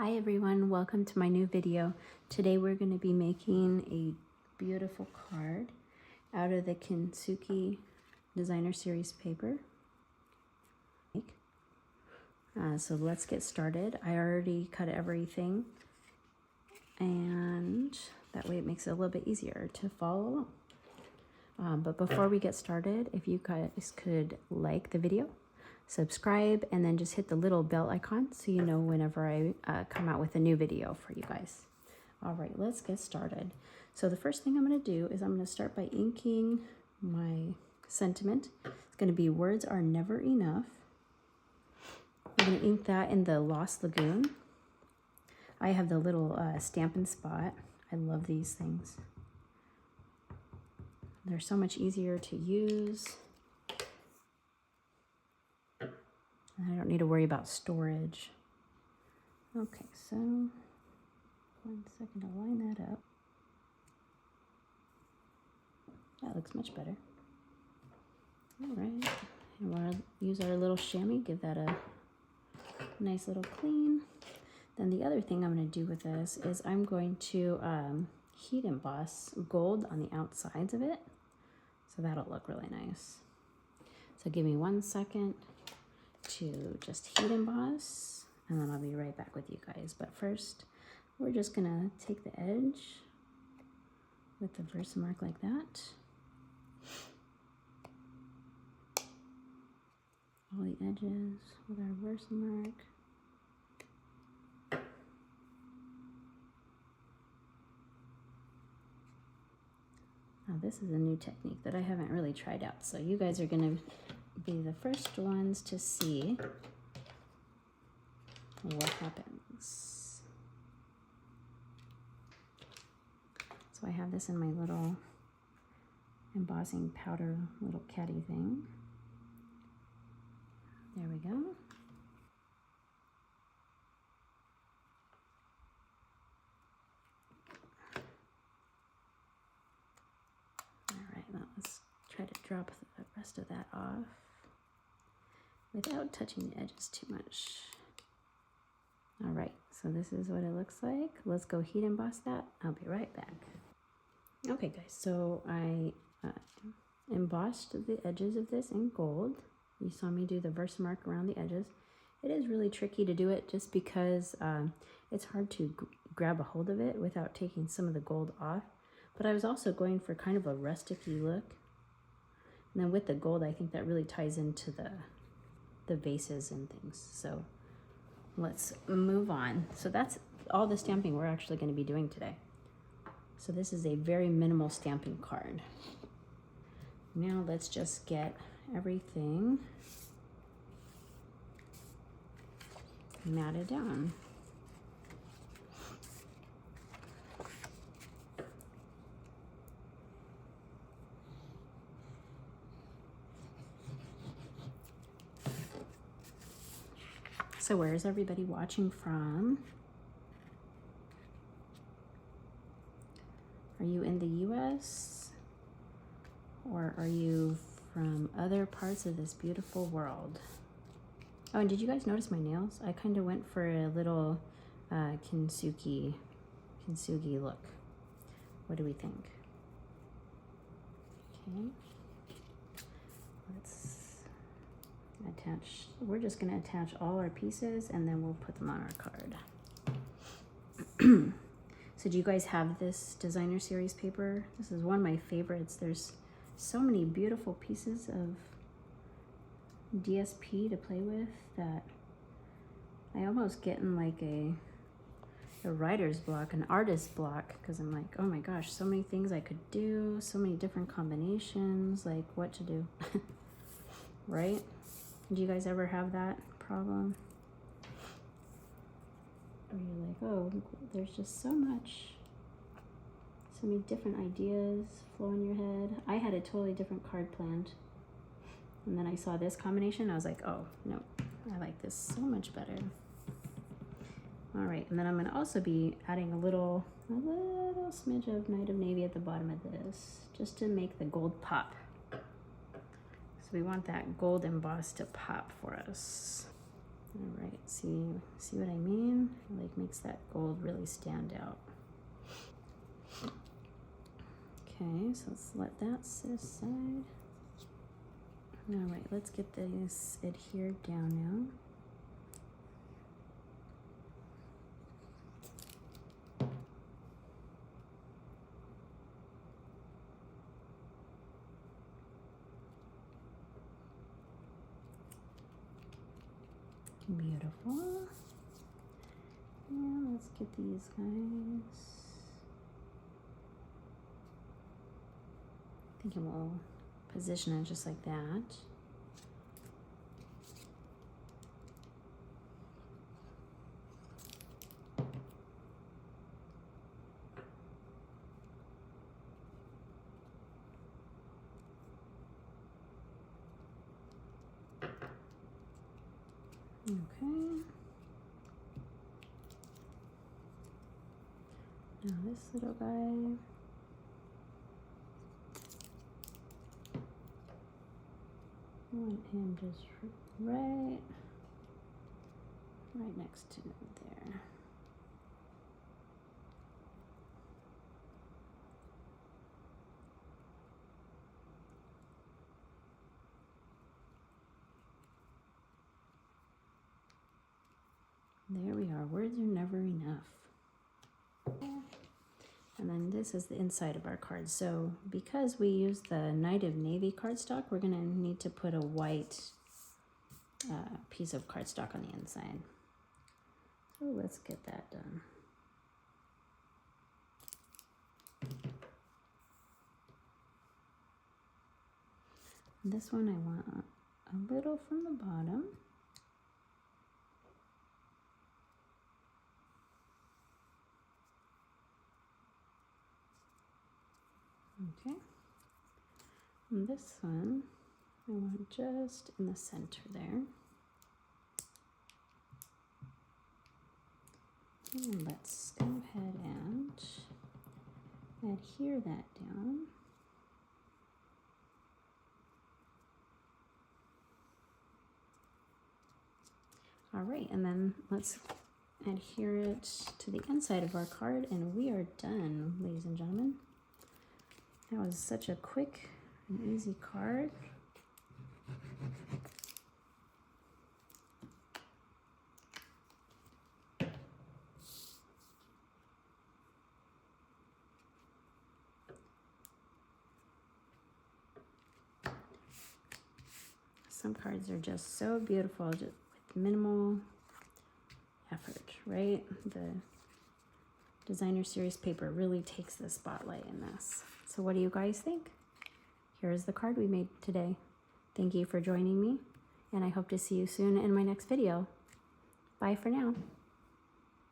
Hi everyone, welcome to my new video. Today we're going to be making a beautiful card out of the KINTSUGI Designer Series paper. So let's get started. I already cut everything and that way it makes it a little bit easier to follow along. But before we get started, if you guys could like the video, subscribe, and then just hit the little bell icon so you know whenever I come out with a new video for you guys. All right, let's get started. So the first thing I'm going to do is I'm going to start by inking my sentiment. It's going to be "Words are never enough." I'm going to ink that in the Lost Lagoon. I have the little Stampin' Spot. I love these things. They're so much easier to use. I don't need to worry about storage. Okay, so 1 second to line that up. That looks much better. All right, and we'll use our little chamois, give that a nice little clean. Then the other thing I'm going to do with this is I'm going to heat emboss gold on the outsides of it. So that'll look really nice. So give me 1 second to just heat emboss, and then I'll be right back with you guys. But first, we're just gonna take the edge with the VERSAMARK like that. All the edges with our VERSAMARK. Now this is a new technique that I haven't really tried out, so you guys are gonna be the first ones to see what happens. So I have this in my little embossing powder little caddy thing. There we go. All right, now let's try to drop the rest of that off without touching the edges too much. All right, so this is what it looks like. Let's go heat emboss that. I'll be right back. Okay guys, so I embossed the edges of this in gold. You saw me do the VERSAMARK around the edges. It is really tricky to do it just because it's hard to grab a hold of it without taking some of the gold off. But I was also going for kind of a rustic-y look. And then with the gold, I think that really ties into the vases and things. So let's move on. So that's all the stamping we're actually going to be doing today. So this is a very minimal stamping card. Now let's just get everything matted down. So where is everybody watching from? Are you in the US? Or are you from other parts of this beautiful world? Oh, and did you guys notice my nails? I kind of went for a little KINTSUGI look. What do we think? Okay. Let's attach. We're just going to attach all our pieces and then we'll put them on our card. So do you guys have this Designer Series paper? This is one of my favorites. There's so many beautiful pieces of DSP to play with that I almost get in like a writer's block, an artist's block, because I'm like, oh my gosh, so many things I could do, so many different combinations, like what to do. Right? Do you guys ever have that problem? Or you're like, oh, there's just so many different ideas flow in your head. I had a totally different card planned. And then I saw this combination. I was like, oh, no, I like this so much better. All right, and then I'm gonna also be adding a little smidge of Night of Navy at the bottom of this, just to make the gold pop. So we want that gold emboss to pop for us. All right, see what I mean? It like makes that gold really stand out. Okay, so let's let that sit aside. All right, let's get this adhered down now. Beautiful. And let's get these guys. I think we'll position it just like that. Okay. Now this little guy. I want him just right next to there. There we are. Words are never enough. And then this is the inside of our card. So because we use the Knight of Navy cardstock, we're going to need to put a white piece of cardstock on the inside. So let's get that done. This one I want a little from the bottom. Okay. And this one I want just in the center there. And let's go ahead and adhere that down. All right, and then let's adhere it to the inside of our card, and we are done, ladies and gentlemen. That was such a quick and easy card. Some cards are just so beautiful, just with minimal effort, right? The designer series paper really takes the spotlight in this. So what do you guys think? Here's the card we made today. Thank you for joining me, and I hope to see you soon in my next video. Bye for now.